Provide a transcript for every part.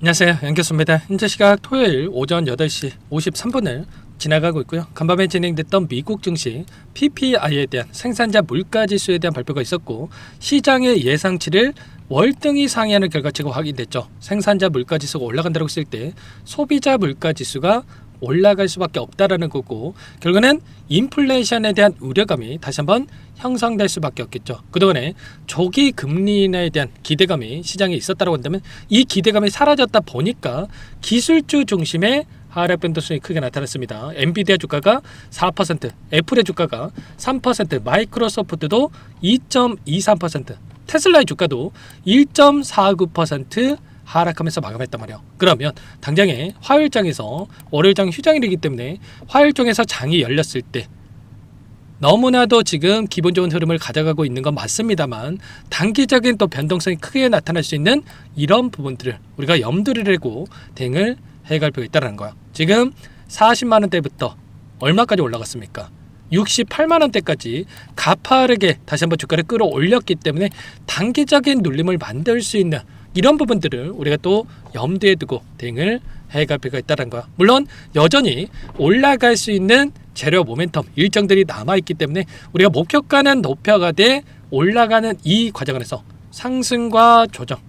안녕하세요, 연교수입니다. 현재 시각 토요일 오전 8시 53분을 지나가고 있고요. 간밤에 진행됐던 미국 증시 PPI에 대한 생산자 물가지수에 대한 발표가 있었고, 시장의 예상치를 월등히 상회하는 결과치가 확인됐죠. 생산자 물가지수가 올라간다고 했을 때 소비자 물가지수가 올라갈 수밖에 없다라는 거고, 결국에는 인플레이션에 대한 우려감이 다시 한번 형성될 수밖에 없겠죠. 그동안에 조기 금리 인하에 대한 기대감이 시장에 있었다고 한다면, 이 기대감이 사라졌다 보니까 기술주 중심의 하락 변동성이 크게 나타났습니다. 엔비디아 주가가 4%, 애플의 주가가 3%, 마이크로소프트도 2.23%, 테슬라의 주가도 1.49% 하락하면서 마감했단 말이에요. 그러면 당장에 화요일장에서 월요일장 휴장일이기 때문에 화요일장에서 장이 열렸을 때 너무나도 지금 기분 좋은 흐름을 가져가고 있는 건 맞습니다만, 단기적인 또 변동성이 크게 나타날 수 있는 이런 부분들을 우리가 염두를 내고 대응을 해갈 필요가 있다는 거야. 지금 40만 원대부터 얼마까지 올라갔습니까? 68만 원대까지 가파르게 다시 한번 주가를 끌어올렸기 때문에 단기적인 눌림을 만들 수 있는 이런 부분들을 우리가 또 염두에 두고 대응을 해갈 필요가 있다는 거야. 물론 여전히 올라갈 수 있는 재료 모멘텀 일정들이 남아있기 때문에 우리가 목표가는 높여가되 올라가는 이 과정 안에서 상승과 조정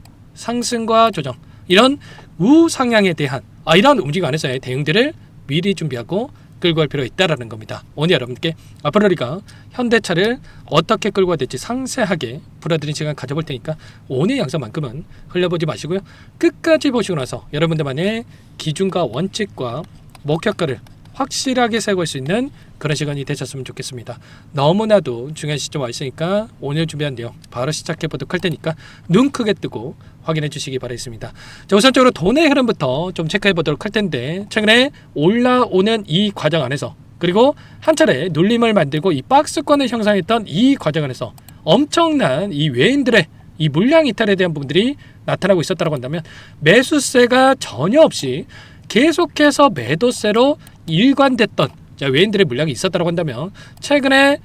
이런 우상향에 대한 이런 움직임 안에서의 대응들을 미리 준비하고 끌고 갈 필요가 있다는 겁니다. 오늘 여러분께 앞으로 우리가 현대차를 어떻게 끌고 가야 될지 상세하게 풀어드린 시간 가져볼 테니까 오늘 영상만큼은 흘려보지 마시고요. 끝까지 보시고 나서 여러분들만의 기준과 원칙과 목표가를 확실하게 세울 수 있는 그런 시간이 되셨으면 좋겠습니다. 너무나도 중요한 시점 와 있으니까 오늘 준비한 내용 바로 시작해 보도록 할 테니까 눈 크게 뜨고 확인해 주시기 바라겠습니다. 자, 우선적으로 돈의 흐름부터 좀 체크해 보도록 할 텐데, 최근에 올라오는 이 과정 안에서, 그리고 한 차례 눌림을 만들고 이 박스권을 형성했던 이 과정 안에서 엄청난 이 외인들의 이 물량 이탈에 대한 부분들이 나타나고 있었다고 한다면, 매수세가 전혀 없이 계속해서 매도세로 일관됐던 외인들의 물량이 있었다고 한다면, 최근에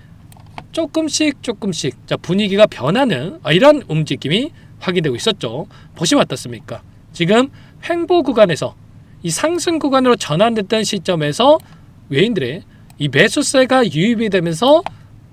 조금씩 분위기가 변하는 이런 움직임이 확인되고 있었죠. 보시면 어떻습니까? 지금 횡보 구간에서 이 상승 구간으로 전환됐던 시점에서 외인들의 이 매수세가 유입이 되면서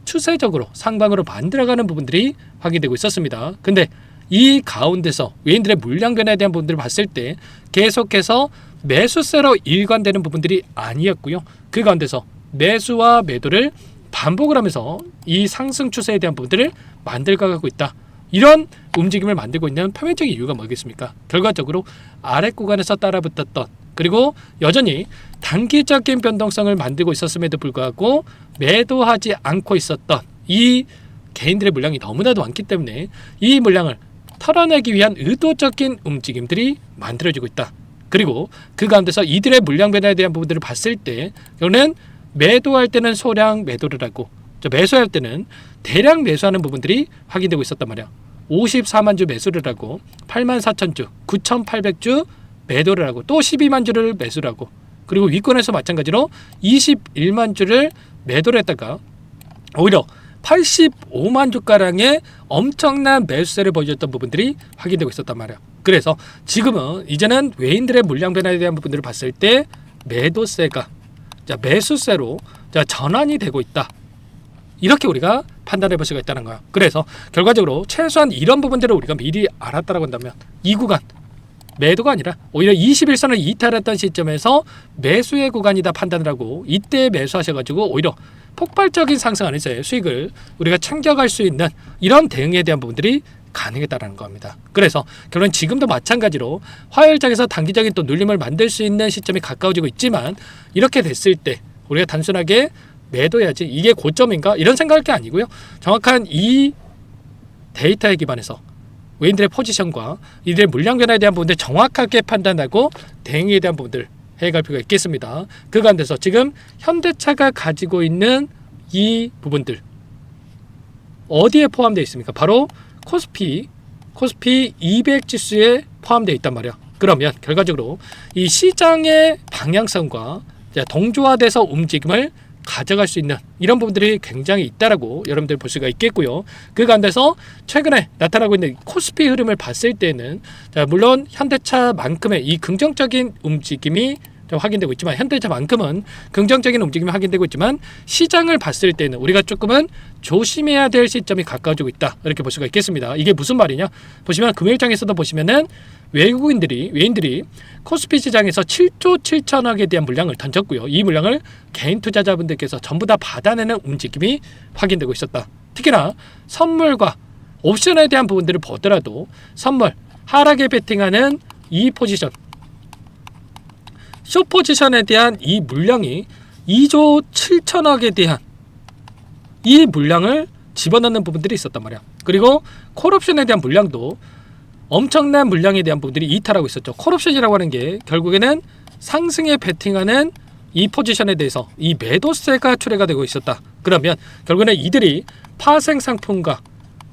추세적으로 상방으로 만들어가는 부분들이 확인되고 있었습니다. 근데 이 가운데서 외인들의 물량 변화에 대한 부분들을 봤을 때 계속해서 매수세로 일관되는 부분들이 아니었고요. 그 가운데서 매수와 매도를 반복을 하면서 이 상승 추세에 대한 부분들을 만들어가고 있다. 이런 움직임을 만들고 있는 표면적인 이유가 뭐겠습니까? 결과적으로 아래 구간에서 따라붙었던, 그리고 여전히 단기적인 변동성을 만들고 있었음에도 불구하고 매도하지 않고 있었던 이 개인들의 물량이 너무나도 많기 때문에 이 물량을 털어내기 위한 의도적인 움직임들이 만들어지고 있다. 그리고 그 가운데서 이들의 물량 변화에 대한 부분들을 봤을 때, 이거는 매도할 때는 소량 매도를 하고 매수할 때는 대량 매수하는 부분들이 확인되고 있었단 말이야. 54만 주 매수를 하고 8만 4천 주, 9,800주 매도를 하고 또 12만 주를 매수를 하고, 그리고 위권에서 마찬가지로 21만 주를 매도를 했다가 오히려 85만 주가량의 엄청난 매수세를 보여줬던 부분들이 확인되고 있었단 말이야. 그래서 지금은 이제는 외인들의 물량 변화에 대한 부분들을 봤을 때 매도세가 매수세로 전환이 되고 있다. 이렇게 우리가 판단해 볼 수가 있다는 거야. 그래서 결과적으로 최소한 이런 부분들을 우리가 미리 알았다라고 한다면, 이 구간 매도가 아니라 오히려 21선을 이탈했던 시점에서 매수의 구간이다 판단을 하고 이때 매수하셔가지고 오히려 폭발적인 상승 안에서의 수익을 우리가 챙겨갈 수 있는 이런 대응에 대한 부분들이 가능했다는 겁니다. 그래서 결론 지금도 마찬가지로 화요일장에서 단기적인 또 눌림을 만들 수 있는 시점이 가까워지고 있지만, 이렇게 됐을 때 우리가 단순하게 매도해야지 이게 고점인가 이런 생각할 게 아니고요. 정확한 이 데이터에 기반해서 외인들의 포지션과 이들의 물량 변화에 대한 부분들 정확하게 판단하고 대응에 대한 부분들 해갈 필요가 있겠습니다. 그 가운데서 지금 현대차가 가지고 있는 이 부분들 어디에 포함되어 있습니까? 바로 코스피 200 지수에 포함되어 있단 말이야. 그러면 결과적으로 이 시장의 방향성과 동조화돼서 움직임을 가져갈 수 있는 이런 부분들이 굉장히 있다라고 여러분들 볼 수가 있겠고요. 그 가운데서 최근에 나타나고 있는 코스피 흐름을 봤을 때는 자, 물론 현대차만큼의 이 긍정적인 움직임이 확인되고 있지만 현대차만큼은 긍정적인 움직임이 확인되고 있지만 시장을 봤을 때는 우리가 조금은 조심해야 될 시점이 가까워지고 있다 이렇게 볼 수가 있겠습니다. 이게 무슨 말이냐 보시면 금요일장에서도 보시면은 외인들이 코스피 시장에서 7조 7천억에 대한 물량을 던졌고요. 이 물량을 개인 투자자분들께서 전부 다 받아내는 움직임이 확인되고 있었다. 특히나 선물과 옵션에 대한 부분들을 보더라도 선물 하락에 베팅하는 이 포지션 숏 포지션에 대한 이 물량이 2조 7천억에 대한 이 물량을 집어넣는 부분들이 있었단 말이야. 그리고 콜옵션에 대한 물량도 엄청난 물량에 대한 부분들이 이탈하고 있었죠. 콜옵션이라고 하는 게 결국에는 상승에 베팅하는 이 포지션에 대해서 이 매도세가 출회가 되고 있었다. 그러면 결국에는 이들이 파생 상품과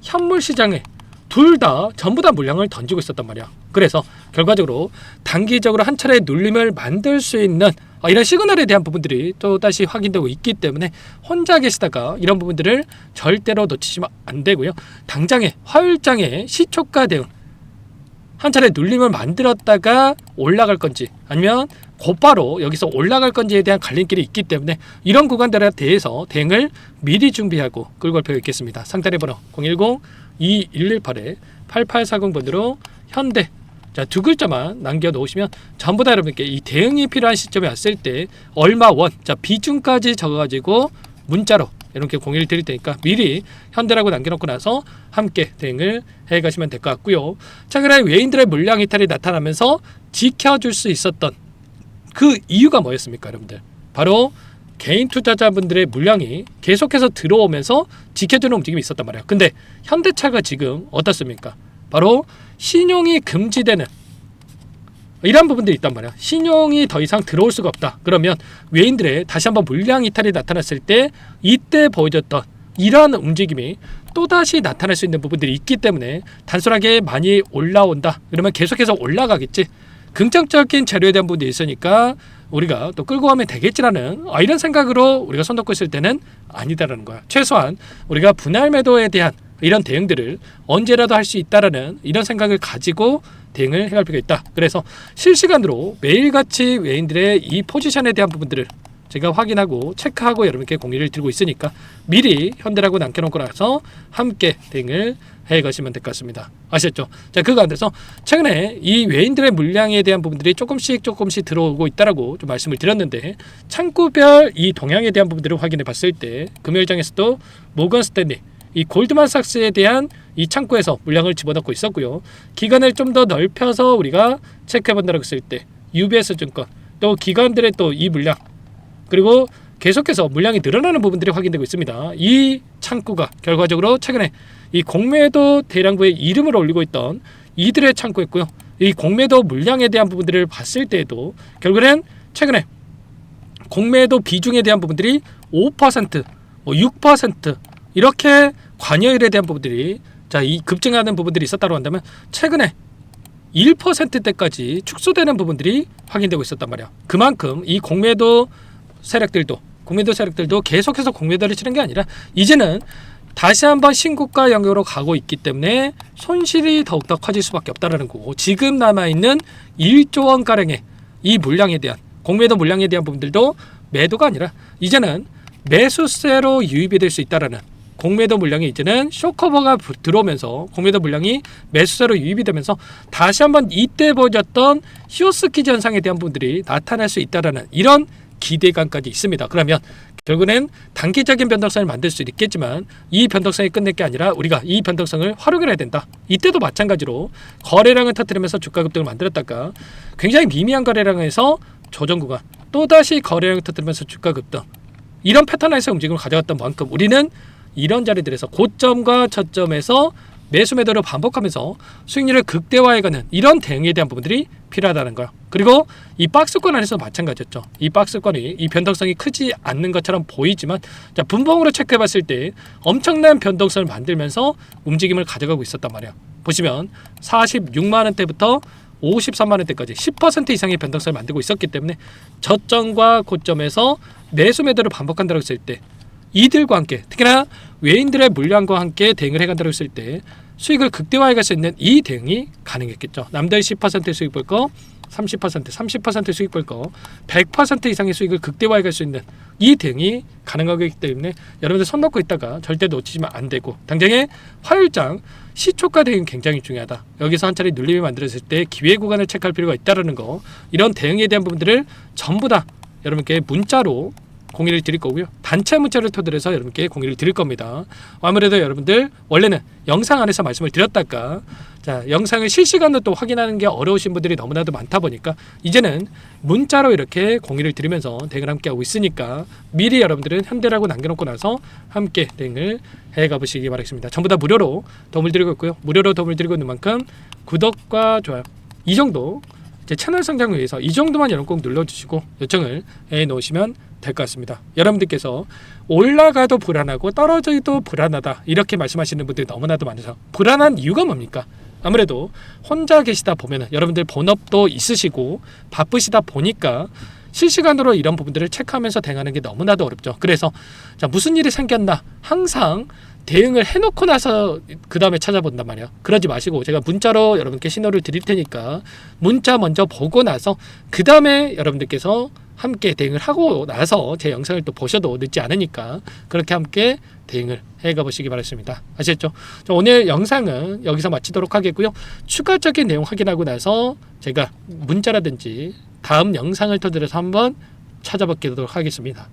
현물 시장에 둘 다 전부 다 물량을 던지고 있었단 말이야. 그래서 결과적으로 단기적으로 한 차례 눌림을 만들 수 있는 이런 시그널에 대한 부분들이 또 다시 확인되고 있기 때문에 혼자 계시다가 이런 부분들을 절대로 놓치시면 안 되고요. 당장에 화요일장에 시초가 대응 한 차례 눌림을 만들었다가 올라갈 건지 아니면 곧바로 여기서 올라갈 건지에 대한 갈림길이 있기 때문에 이런 구간들에 대해서 대응을 미리 준비하고 끌고 갈 필요가 있겠습니다. 상단의 번호 010-2118-8840번으로 현대 자, 두 글자만 남겨놓으시면 전부 다 여러분께 이 대응이 필요한 시점에 왔을 때 얼마 원, 자 비중까지 적어가지고 문자로 이렇게 공유를 드릴 테니까 미리 현대라고 남겨놓고 나서 함께 대응을 해가시면 될 것 같고요. 최근에 외인들의 물량 이탈이 나타나면서 지켜줄 수 있었던 그 이유가 뭐였습니까, 여러분들? 바로 개인 투자자분들의 물량이 계속해서 들어오면서 지켜주는 움직임이 있었단 말이에요. 근데 현대차가 지금 어떻습니까? 바로 신용이 금지되는 이런 부분들이 있단 말이야. 신용이 더 이상 들어올 수가 없다. 그러면 외인들의 다시 한번 물량 이탈이 나타났을 때 이때 보여줬던 이러한 움직임이 또다시 나타날 수 있는 부분들이 있기 때문에 단순하게 많이 올라온다. 그러면 계속해서 올라가겠지. 긍정적인 재료에 대한 부분이 있으니까 우리가 또 끌고 가면 되겠지라는 이런 생각으로 우리가 손 놓고 있을 때는 아니다라는 거야. 최소한 우리가 분할 매도에 대한 이런 대응들을 언제라도 할 수 있다라는 이런 생각을 가지고 대응을 해갈 필요가 있다. 그래서 실시간으로 매일같이 외인들의 이 포지션에 대한 부분들을 제가 확인하고 체크하고 여러분께 공유를 드리고 있으니까 미리 현대라고 남겨놓고 나서 함께 대응을 해가시면 될 것 같습니다. 아셨죠? 자, 그 가운데서 최근에 이 외인들의 물량에 대한 부분들이 조금씩 들어오고 있다라고 좀 말씀을 드렸는데 창구별 이 동향에 대한 부분들을 확인해 봤을 때 금요일장에서도 모건 스탠리 이 골드만삭스에 대한 이 창구에서 물량을 집어넣고 있었고요. 기간을 좀 더 넓혀서 우리가 체크해 본다고 했을 때 UBS 증권 또 기관들의 또 이 물량 그리고 계속해서 물량이 늘어나는 부분들이 확인되고 있습니다. 이 창구가 결과적으로 최근에 이 공매도 대량부의 이름을 올리고 있던 이들의 창구였고요. 이 공매도 물량에 대한 부분들을 봤을 때에도 결국엔 최근에 공매도 비중에 대한 부분들이 5%, 6% 이렇게 관여율에 대한 부분들이 자, 이 급증하는 부분들이 있었다고 한다면 최근에 1%대까지 축소되는 부분들이 확인되고 있었단 말이야. 그만큼 이 공매도 세력들도 계속해서 공매도를 치는 게 아니라 이제는 다시 한번 신고가 영역으로 가고 있기 때문에 손실이 더욱더 커질 수밖에 없다는 거고 지금 남아있는 1조 원가량의 이 물량에 대한 공매도 물량에 대한 부분들도 매도가 아니라 이제는 매수세로 유입이 될 수 있다는 공매도 물량이 이제는 쇼커버가 들어오면서 공매도 물량이 매수세로 유입이 되면서 다시 한번 이때 보여줬던 히오스키즈 현상에 대한 부분들이 나타날 수 있다는 이런 기대감까지 있습니다. 그러면 결국엔 단기적인 변동성을 만들 수 있겠지만 이 변동성이 끝낼 게 아니라 우리가 이 변동성을 활용을 해야 된다. 이때도 마찬가지로 거래량을 터뜨리면서 주가 급등을 만들었다가 굉장히 미미한 거래량에서 조정 구간 또다시 거래량을 터뜨리면서 주가 급등 이런 패턴에서 움직임을 가져갔던 만큼 우리는 이런 자리들에서 고점과 저점에서 매수 매도를 반복하면서 수익률을 극대화해가는 이런 대응에 대한 부분들이 필요하다는 거야. 그리고 이 박스권 안에서 마찬가지였죠. 이 박스권이 이 변동성이 크지 않는 것처럼 보이지만 자, 분봉으로 체크해봤을 때 엄청난 변동성을 만들면서 움직임을 가져가고 있었단 말이야. 보시면 46만 원대부터 53만 원대까지 10% 이상의 변동성을 만들고 있었기 때문에 저점과 고점에서 매수 매도를 반복한다고 했을 때 이들과 함께 특히나 외인들의 물량과 함께 대응을 해간다고 했을 때 수익을 극대화해갈 수 있는 이 대응이 가능했겠죠. 남들 10% 수익 볼 거 30% 수익 볼 거 100% 이상의 수익을 극대화해갈 수 있는 이 대응이 가능하기 때문에 여러분들 손 놓고 있다가 절대 놓치시면 안 되고 당장의 화요일장 시초가 대응 굉장히 중요하다. 여기서 한 차례 눌림이 만들어졌을 때 기회 구간을 체크할 필요가 있다는 거 이런 대응에 대한 부분들을 전부 다 여러분께 문자로 공유를 드릴 거고요. 단체 문자를 토대로 해서 여러분께 공유를 드릴 겁니다. 아무래도 여러분들 원래는 영상 안에서 말씀을 드렸다가 자 영상을 실시간으로 또 확인하는 게 어려우신 분들이 너무나도 많다 보니까 이제는 문자로 이렇게 공유를 드리면서 대응을 함께 하고 있으니까 미리 여러분들은 현대라고 남겨놓고 나서 함께 대응을 해가 보시기 바라겠습니다. 전부 다 무료로 도움을 드리고 있고요. 무료로 도움을 드리고 있는 만큼 구독과 좋아요 이 정도 제 채널 성장을 위해서 이 정도만 여러분 꼭 눌러주시고 요청을 해 놓으시면 될 것 같습니다. 여러분들께서 올라가도 불안하고 떨어져도 불안하다 이렇게 말씀하시는 분들이 너무나도 많으셔서 불안한 이유가 뭡니까? 아무래도 혼자 계시다 보면 여러분들 본업도 있으시고 바쁘시다 보니까 실시간으로 이런 부분들을 체크하면서 대응하는 게 너무나도 어렵죠. 그래서 자 무슨 일이 생겼나 항상 대응을 해놓고 나서 그 다음에 찾아본단 말이야. 그러지 마시고 제가 문자로 여러분께 신호를 드릴 테니까 문자 먼저 보고 나서 그 다음에 여러분들께서 함께 대응을 하고 나서 제 영상을 또 보셔도 늦지 않으니까 그렇게 함께 대응을 해가 보시기 바랍니다. 아시겠죠? 오늘 영상은 여기서 마치도록 하겠고요. 추가적인 내용 확인하고 나서 제가 문자라든지 다음 영상을 통해서 한번 찾아뵙도록 하겠습니다.